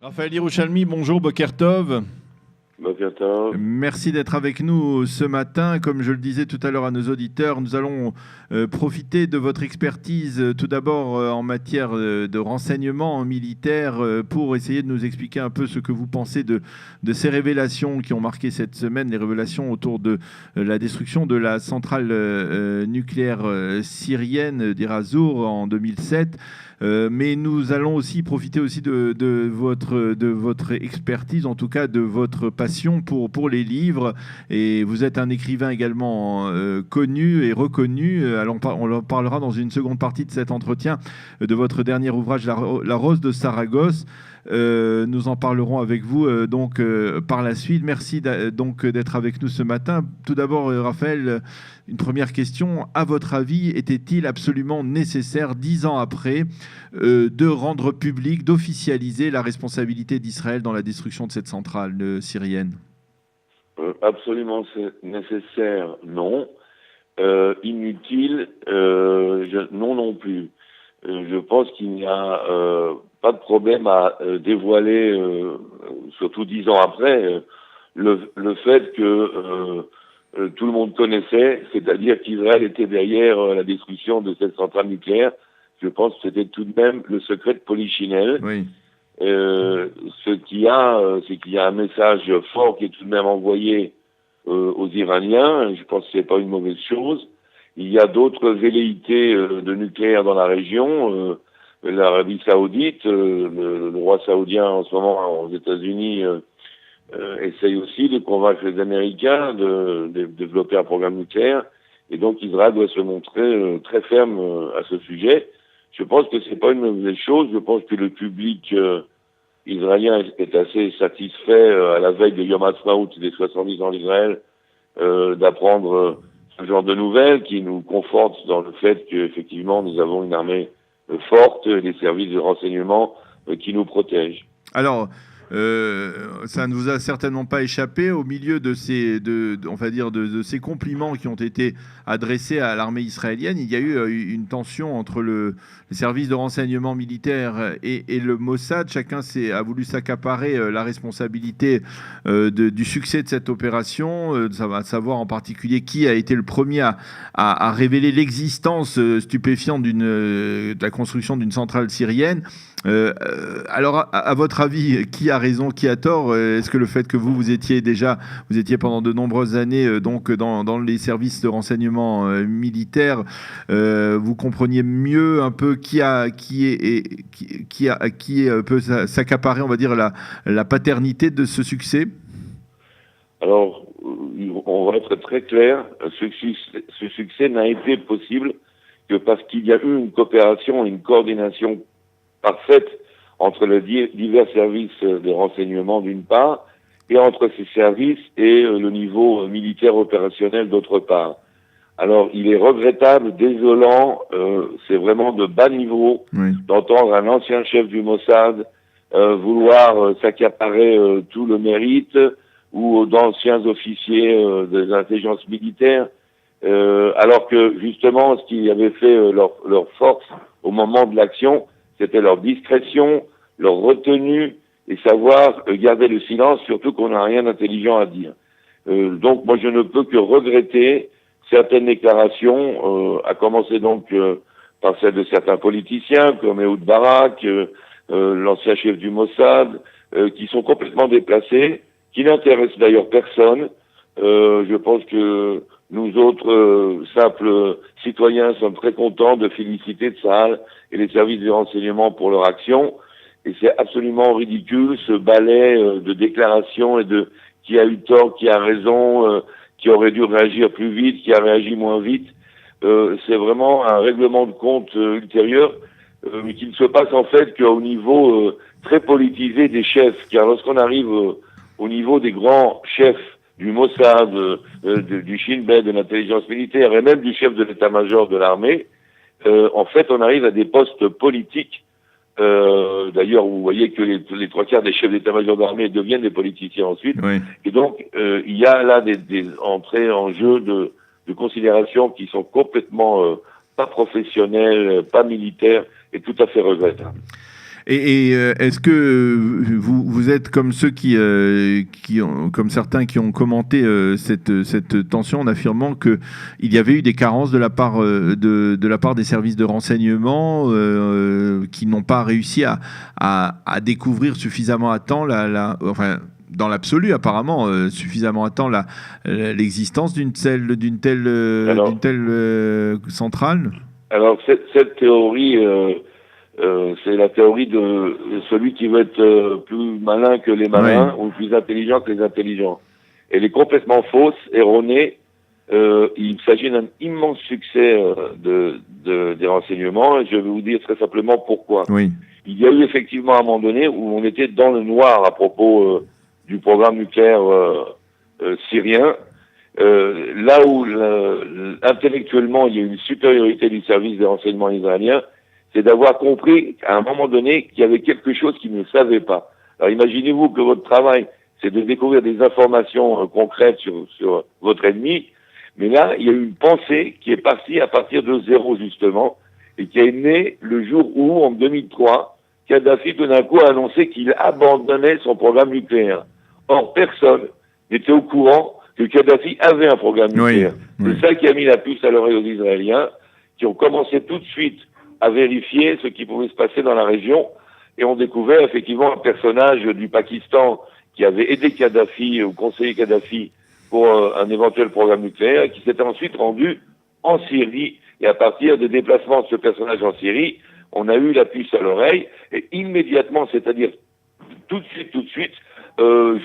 Raphaël Hirouchalmi, bonjour, Boker Tov. Boker Tov. Merci d'être avec nous ce matin. Comme je le disais tout à l'heure à nos auditeurs, nous allons profiter de votre expertise tout d'abord en matière de renseignement militaire pour essayer de nous expliquer un peu ce que vous pensez de ces révélations qui ont marqué cette semaine, les révélations autour de la destruction de la centrale nucléaire syrienne d'Ir Az-Zour en 2007. Mais nous allons aussi profiter aussi de votre expertise, en tout cas de votre passion pour les livres. Et vous êtes un écrivain également connu et reconnu. Alors on en parlera dans une seconde partie de cet entretien de votre dernier ouvrage, La Rose de Saragosse. Nous en parlerons avec vous par la suite. Merci donc d'être avec nous ce matin. Tout d'abord, Raphaël, une première question. À votre avis, était-il absolument nécessaire, 10 ans après, de rendre public, d'officialiser la responsabilité d'Israël dans la destruction de cette centrale syrienne ? Absolument nécessaire, non. Inutile, non plus. Je pense qu'il n'y a pas de problème à dévoiler, surtout 10 ans après, le fait que tout le monde connaissait, c'est-à-dire qu'Israël était derrière la destruction de cette centrale nucléaire. Je pense que c'était tout de même le secret de Polichinelle. Oui. C'est qu'il y a un message fort qui est tout de même envoyé aux Iraniens. Je pense que c'est pas une mauvaise chose. Il y a d'autres velléités de nucléaire dans la région. L'Arabie Saoudite, le roi saoudien en ce moment aux États-Unis essaye aussi de convaincre les Américains de développer un programme nucléaire. Et donc Israël doit se montrer très ferme à ce sujet. Je pense que c'est pas une mauvaise chose. Je pense que le public israélien est assez satisfait à la veille de Yom Ha'atzmaut, des 70 ans d'Israël, d'apprendre ce genre de nouvelles qui nous confortent dans le fait qu'effectivement nous avons une armée forte, des services de renseignement qui nous protègent. Alors, ça ne vous a certainement pas échappé au milieu de ces compliments qui ont été adressés à l'armée israélienne. Il y a eu une tension entre les services de renseignement militaire et le Mossad. Chacun a voulu s'accaparer la responsabilité du succès de cette opération, à savoir en particulier qui a été le premier à révéler l'existence stupéfiante de la construction d'une centrale syrienne. Alors, à votre avis, qui a raison, qui a tort ? Est-ce que le fait que vous étiez pendant de nombreuses années dans les services de renseignement militaires, vous compreniez mieux un peu qui peut s'accaparer, on va dire, la paternité de ce succès ? Alors, on va être très clair, ce succès n'a été possible que parce qu'il y a eu une coopération, une coordination parfaite entre les divers services de renseignement d'une part, et entre ces services et le niveau militaire opérationnel d'autre part. Alors, il est regrettable, désolant, c'est vraiment de bas niveau d'entendre un ancien chef du Mossad vouloir s'accaparer tout le mérite, ou d'anciens officiers de l'intelligence militaire, alors que justement, ce qui avait fait leur force au moment de l'action, c'était leur discrétion, leur retenue et savoir garder le silence, surtout qu'on n'a rien d'intelligent à dire. Donc moi je ne peux que regretter certaines déclarations, à commencer donc par celles de certains politiciens comme Ehud Barak, l'ancien chef du Mossad, qui sont complètement déplacés, qui n'intéressent d'ailleurs personne. Je pense que nous autres simples citoyens sommes très contents de féliciter Tsahal et les services de renseignement pour leur action. Et c'est absolument ridicule ce balai de déclarations et de qui a eu tort, qui a raison, qui aurait dû réagir plus vite, qui a réagi moins vite. C'est vraiment un règlement de compte ultérieur, mais qui ne se passe en fait qu'au niveau très politisé des chefs. Car lorsqu'on arrive au niveau des grands chefs du Mossad, du Shin Bet, de l'intelligence militaire et même du chef de l'état-major de l'armée, en fait, on arrive à des postes politiques. D'ailleurs, vous voyez que les trois quarts des chefs d'état-major de l'armée deviennent des politiciens ensuite. Oui. Et donc, il y a là des entrées en jeu de considérations qui sont complètement pas professionnelles, pas militaires et tout à fait regrettables. Est-ce que vous êtes comme ceux comme certains qui ont commenté cette tension en affirmant qu'il y avait eu des carences de la part, de la part des services de renseignement qui n'ont pas réussi à découvrir suffisamment à temps enfin, dans l'absolu, apparemment, suffisamment à temps l'existence d'une telle centrale? Alors, cette théorie, c'est la théorie de celui qui veut être plus malin que les malins, ou plus intelligent que les intelligents. Elle est complètement fausse, erronée. Il s'agit d'un immense succès des renseignements, et je vais vous dire très simplement pourquoi. Oui. Il y a eu effectivement un moment donné où on était dans le noir à propos du programme nucléaire syrien. Là où intellectuellement il y a une supériorité du service des renseignements israéliens, c'est d'avoir compris à un moment donné qu'il y avait quelque chose qu'ils ne savaient pas. Alors imaginez-vous que votre travail, c'est de découvrir des informations concrètes sur votre ennemi, mais là, il y a eu une pensée qui est partie à partir de zéro, justement, et qui est née le jour où, en 2003, Kadhafi, tout d'un coup, a annoncé qu'il abandonnait son programme nucléaire. Or, personne n'était au courant que Kadhafi avait un programme nucléaire. Oui. C'est ça qui a mis la puce à l'oreille aux Israéliens, qui ont commencé tout de suite à vérifier ce qui pouvait se passer dans la région, et ont découvert effectivement un personnage du Pakistan qui avait aidé Kadhafi, ou conseillé Kadhafi, pour un éventuel programme nucléaire, et qui s'était ensuite rendu en Syrie. Et à partir des déplacements de ce personnage en Syrie, on a eu la puce à l'oreille, et immédiatement, c'est-à-dire tout de suite,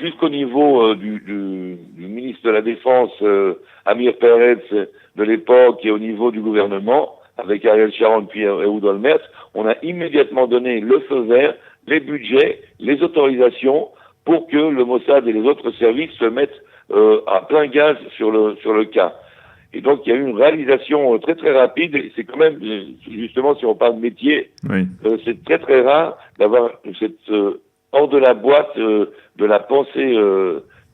jusqu'au niveau du ministre de la Défense, Amir Peretz, de l'époque, et au niveau du gouvernement, avec Ariel Sharon puis Ehud Olmert, on a immédiatement donné le feu vert, les budgets, les autorisations, pour que le Mossad et les autres services se mettent à plein gaz sur le cas. Et donc, il y a eu une réalisation très très rapide, et c'est quand même, justement, si on parle de métier, c'est très très rare d'avoir cette hors de la boîte de la pensée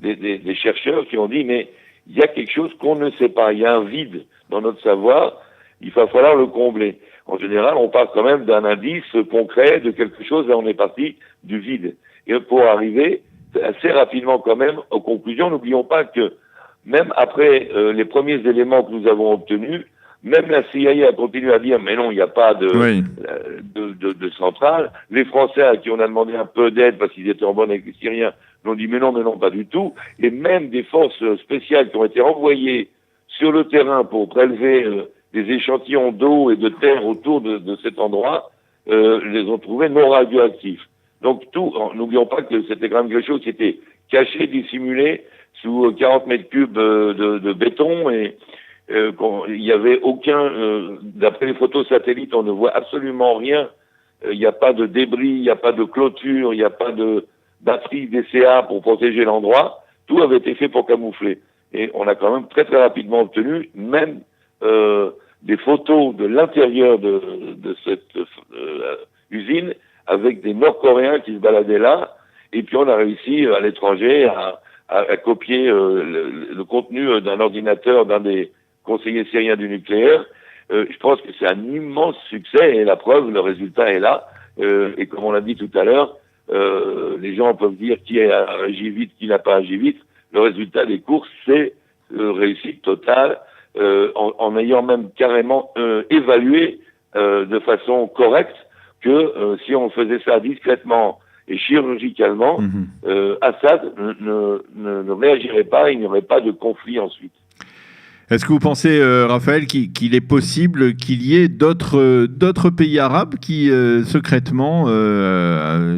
des chercheurs qui ont dit, mais il y a quelque chose qu'on ne sait pas, il y a un vide dans notre savoir, il va falloir le combler. En général, on part quand même d'un indice concret, de quelque chose, là on est parti du vide. Et pour arriver assez rapidement quand même aux conclusions, n'oublions pas que même après les premiers éléments que nous avons obtenus, même la CIA a continué à dire mais non, il n'y a pas de centrale. Les Français à qui on a demandé un peu d'aide parce qu'ils étaient en bonne avec les Syriens, nous ont dit mais non, pas du tout. Et même des forces spéciales qui ont été envoyées sur le terrain pour prélever des échantillons d'eau et de terre autour de cet endroit, les ont trouvés non radioactifs. Donc n'oublions pas que c'était quand même quelque chose qui était caché, dissimulé sous 40 mètres cubes de béton, et il n'y avait aucun, d'après les photos satellites, on ne voit absolument rien. Il n'y a pas de débris, il n'y a pas de clôture, il n'y a pas de batterie DCA pour protéger l'endroit. Tout avait été fait pour camoufler. Et on a quand même très très rapidement obtenu même des photos de l'intérieur de cette usine avec des Nord-Coréens qui se baladaient là. Et puis on a réussi à l'étranger à copier le contenu d'un ordinateur d'un des conseillers syriens du nucléaire. Je pense que c'est un immense succès, et la preuve, le résultat est là. Et comme on l'a dit tout à l'heure, les gens peuvent dire qui a agi vite, qui n'a pas agi vite. Le résultat des courses, c'est réussite totale, en ayant même carrément évalué de façon correcte que si on faisait ça discrètement et chirurgicalement, Assad ne réagirait pas, il n'y aurait pas de conflit ensuite. Est-ce que vous pensez, Raphaël, qu'il est possible qu'il y ait d'autres pays arabes qui, secrètement,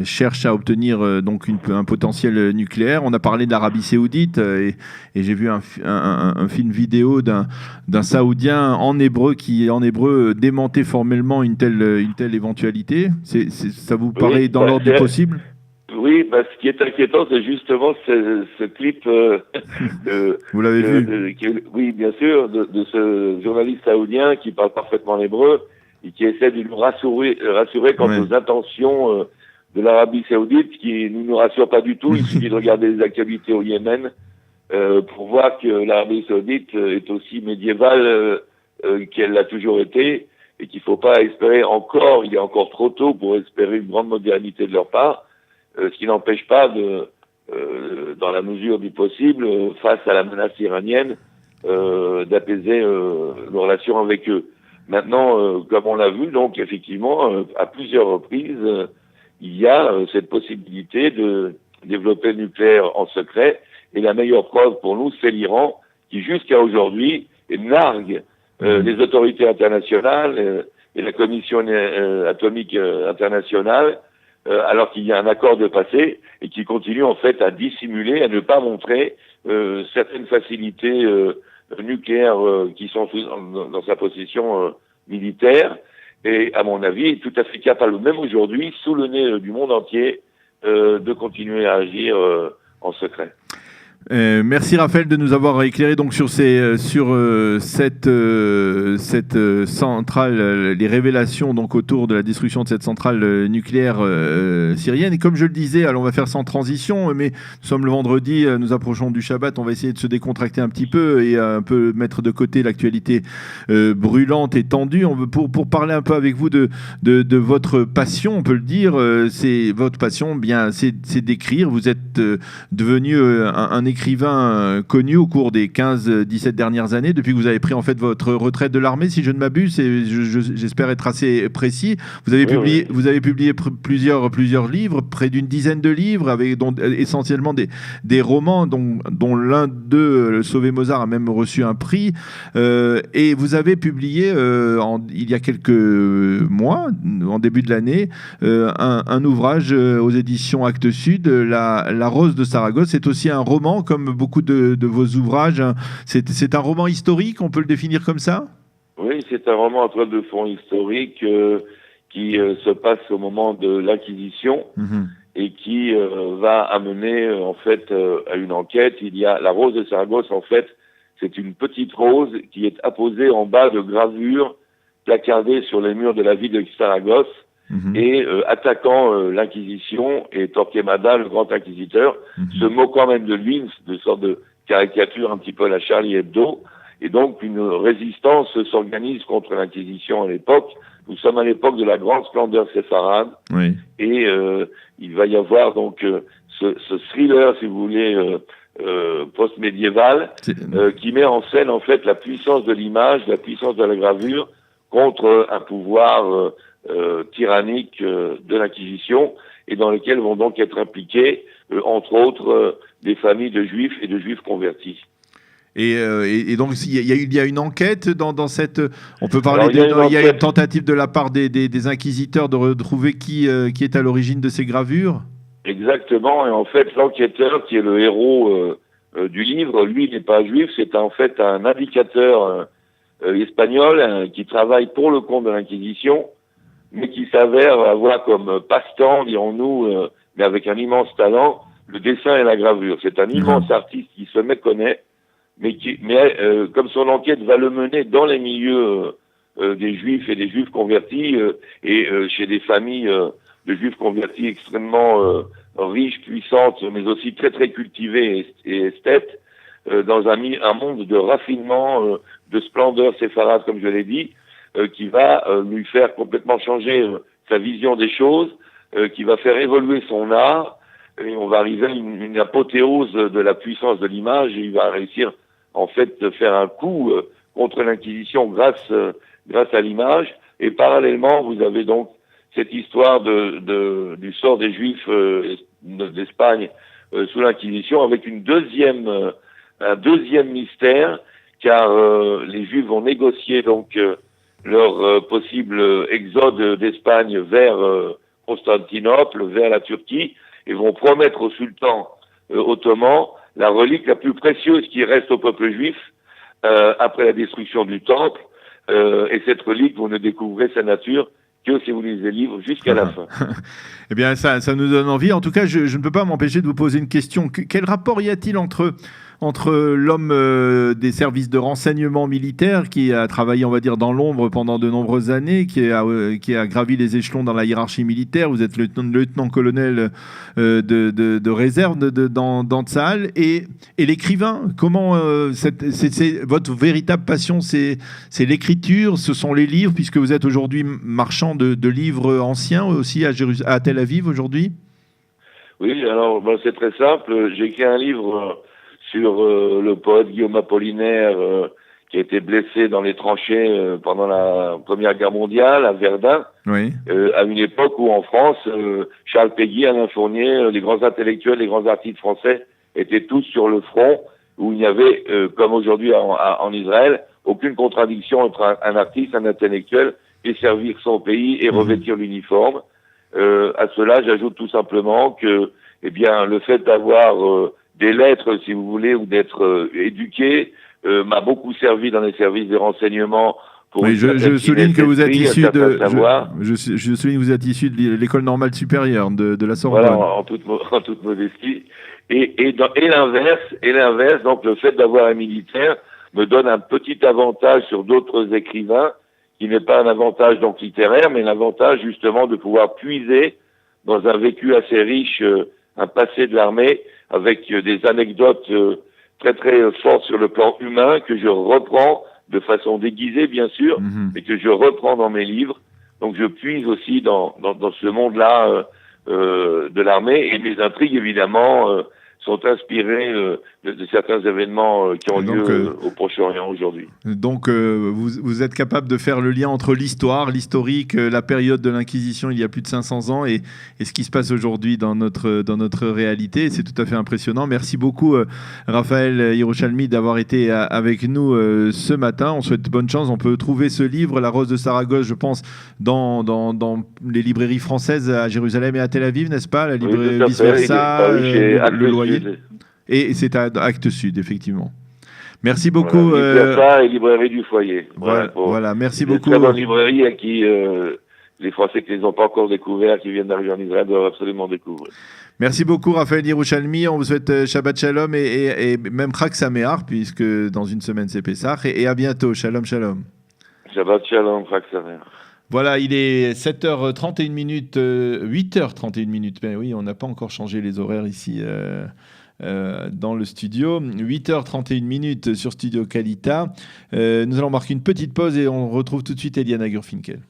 cherchent à obtenir donc un potentiel nucléaire? On a parlé d'Arabie Saoudite, et j'ai vu un film vidéo d'un Saoudien en hébreu qui, en hébreu, démentait formellement une telle éventualité. Ça vous paraît dans l'ordre du possible? Oui, ce qui est inquiétant, c'est justement ce clip. Vous l'avez vu? Oui, bien sûr, de ce journaliste saoudien qui parle parfaitement l'hébreu et qui essaie de nous rassurer quant aux intentions de l'Arabie Saoudite, qui ne nous rassure pas du tout. Il suffit de regarder les actualités au Yémen pour voir que l'Arabie Saoudite est aussi médiévale qu'elle l'a toujours été, et qu'il ne faut pas espérer encore, il est encore trop tôt pour espérer une grande modernité de leur part, ce qui n'empêche pas dans la mesure du possible, face à la menace iranienne, d'apaiser nos relations avec eux. Maintenant, comme on l'a vu, donc effectivement, à plusieurs reprises, il y a cette possibilité de développer le nucléaire en secret. Et la meilleure preuve pour nous, c'est l'Iran, qui jusqu'à aujourd'hui nargue les autorités internationales et la Commission atomique internationale, alors qu'il y a un accord de passé, et qui continue en fait à dissimuler, à ne pas montrer certaines facilités nucléaires qui sont dans sa possession militaire, et à mon avis est tout à fait capable, même aujourd'hui, sous le nez du monde entier, de continuer à agir en secret. Merci Raphaël de nous avoir éclairé donc sur cette centrale, les révélations donc autour de la destruction de cette centrale nucléaire syrienne. Et comme je le disais, alors on va faire sans transition, mais nous sommes le vendredi, nous approchons du Shabbat, on va essayer de se décontracter un petit peu et un peu mettre de côté l'actualité brûlante et tendue. On veut pour parler un peu avec vous de votre passion, on peut le dire. C'est votre passion, bien, c'est d'écrire. Vous êtes devenu un écrivain connu au cours des 15-17 dernières années, depuis que vous avez pris en fait votre retraite de l'armée, si je ne m'abuse, et j'espère être assez précis. Vous avez publié plusieurs livres, près d'une dizaine de livres, dont essentiellement des romans, dont l'un d'eux, Sauver Mozart, a même reçu un prix. Et vous avez publié, il y a quelques mois, en début de l'année, un ouvrage aux éditions Actes Sud, La Rose de Saragosse. C'est aussi un roman, comme beaucoup de vos ouvrages. C'est un roman historique, on peut le définir comme ça? Oui, c'est un roman en toile de fond historique qui se passe au moment de l'Inquisition et qui va amener en fait à une enquête. Il y a la Rose de Saragosse, en fait, c'est une petite rose qui est apposée en bas de gravures placardées sur les murs de la ville de Saragosse. Et attaquant l'Inquisition et Torquemada, le grand inquisiteur, se moquant même de lui, de sorte de caricature un petit peu à la Charlie Hebdo. Et donc une résistance s'organise contre l'Inquisition à l'époque. Nous sommes à l'époque de la grande splendeur séfarade. Oui. Et il va y avoir donc ce thriller, si vous voulez, post-médiéval, qui met en scène en fait la puissance de l'image, la puissance de la gravure contre un pouvoir tyrannique de l'Inquisition, et dans lequel vont donc être impliqués, entre autres, des familles de juifs et de juifs convertis. Et donc il y a une enquête dans cette. On peut parler. Il y a une tentative de la part des inquisiteurs de retrouver qui est à l'origine de ces gravures. Exactement. Et en fait, l'enquêteur, qui est le héros du livre, lui n'est pas juif. C'est en fait un indicateur espagnol qui travaille pour le compte de l'Inquisition, mais qui s'avère avoir comme passe-temps, dirons-nous, mais avec un immense talent, le dessin et la gravure. C'est un immense artiste qui se méconnaît, mais comme son enquête va le mener dans les milieux des juifs et des juifs convertis, et chez des familles de juifs convertis extrêmement riches, puissantes, mais aussi très très cultivées et esthètes, dans un monde de raffinement, de splendeur séfarade, comme je l'ai dit, qui va lui faire complètement changer sa vision des choses, qui va faire évoluer son art, et on va arriver à une apothéose de la puissance de l'image, et il va réussir en fait de faire un coup contre l'Inquisition grâce à l'image. Et parallèlement, vous avez donc cette histoire du sort des Juifs d'Espagne sous l'Inquisition, avec un deuxième mystère, car les Juifs vont négocier donc leur possible exode d'Espagne vers Constantinople, vers la Turquie, et vont promettre au sultan ottoman la relique la plus précieuse qui reste au peuple juif après la destruction du temple. Et cette relique, vous ne découvrez sa nature que si vous lisez le livre jusqu'à la fin. Eh bien, ça nous donne envie. En tout cas, je ne peux pas m'empêcher de vous poser une question. Quel rapport y a-t-il entre entre l'homme des services de renseignement militaire qui a travaillé, on va dire, dans l'ombre pendant de nombreuses années, qui a gravi les échelons dans la hiérarchie militaire. Vous êtes lieutenant-colonel de réserve dans Tsahal, et l'écrivain. Comment c'est votre véritable passion, c'est l'écriture, ce sont les livres, puisque vous êtes aujourd'hui marchand de livres anciens aussi à Tel Aviv aujourd'hui? Oui, alors c'est très simple. J'ai écrit un livre sur le poète Guillaume Apollinaire qui a été blessé dans les tranchées pendant la Première Guerre mondiale à Verdun, oui. À une époque où en France, Charles Péguy, Alain Fournier, les grands intellectuels, les grands artistes français étaient tous sur le front, où il n'y avait, comme aujourd'hui en Israël, aucune contradiction entre un artiste, un intellectuel, et servir son pays et revêtir l'uniforme. À cela, j'ajoute tout simplement que, eh bien, le fait d'avoir des lettres, si vous voulez, ou d'être éduqué, m'a beaucoup servi dans les services de renseignement. Oui, je souligne que vous êtes issu je souligne que vous êtes issu de l'école normale supérieure de la Sorbonne. Voilà, en toute modestie. Et l'inverse, donc le fait d'avoir un militaire me donne un petit avantage sur d'autres écrivains, qui n'est pas un avantage donc littéraire, mais un avantage justement de pouvoir puiser dans un vécu assez riche, un passé de l'armée, avec des anecdotes très très fortes sur le plan humain, que je reprends de façon déguisée bien sûr, mais que je reprends dans mes livres. Donc je puise aussi dans ce monde-là de l'armée, et mes intrigues évidemment sont inspirées de certains événements qui ont lieu au Proche-Orient aujourd'hui. Donc vous êtes capable de faire le lien entre l'historique, la période de l'Inquisition il y a plus de 500 ans et ce qui se passe aujourd'hui dans notre réalité. C'est tout à fait impressionnant. Merci beaucoup Raphaël Yerushalmi d'avoir été avec nous ce matin. On souhaite bonne chance. On peut trouver ce livre, La Rose de Saragosse, je pense, dans les librairies françaises à Jérusalem et à Tel Aviv, n'est-ce pas? La librairie Vice-Versa, le Loyer. Et c'est à Actes Sud, effectivement. Merci beaucoup. Voilà, et librairie du Foyer. Voilà, merci beaucoup. Très bonne librairie à qui les Français qui ne les ont pas encore découvert, qui viennent d'arriver en Israël, doivent absolument découvrir. Merci beaucoup Raphaël Yerushalmi. On vous souhaite Shabbat Shalom et même Chag Sameach, puisque dans une semaine c'est Pessah. Et à bientôt. Shalom, shalom. Shabbat Shalom, Chag Sameach. Voilà, il est 7h31 minutes, 8h31 minutes. Mais oui, on n'a pas encore changé les horaires ici dans le studio. 8h31 minutes sur Studio Kalita. Nous allons marquer une petite pause et on retrouve tout de suite Eliana Gurfinkel.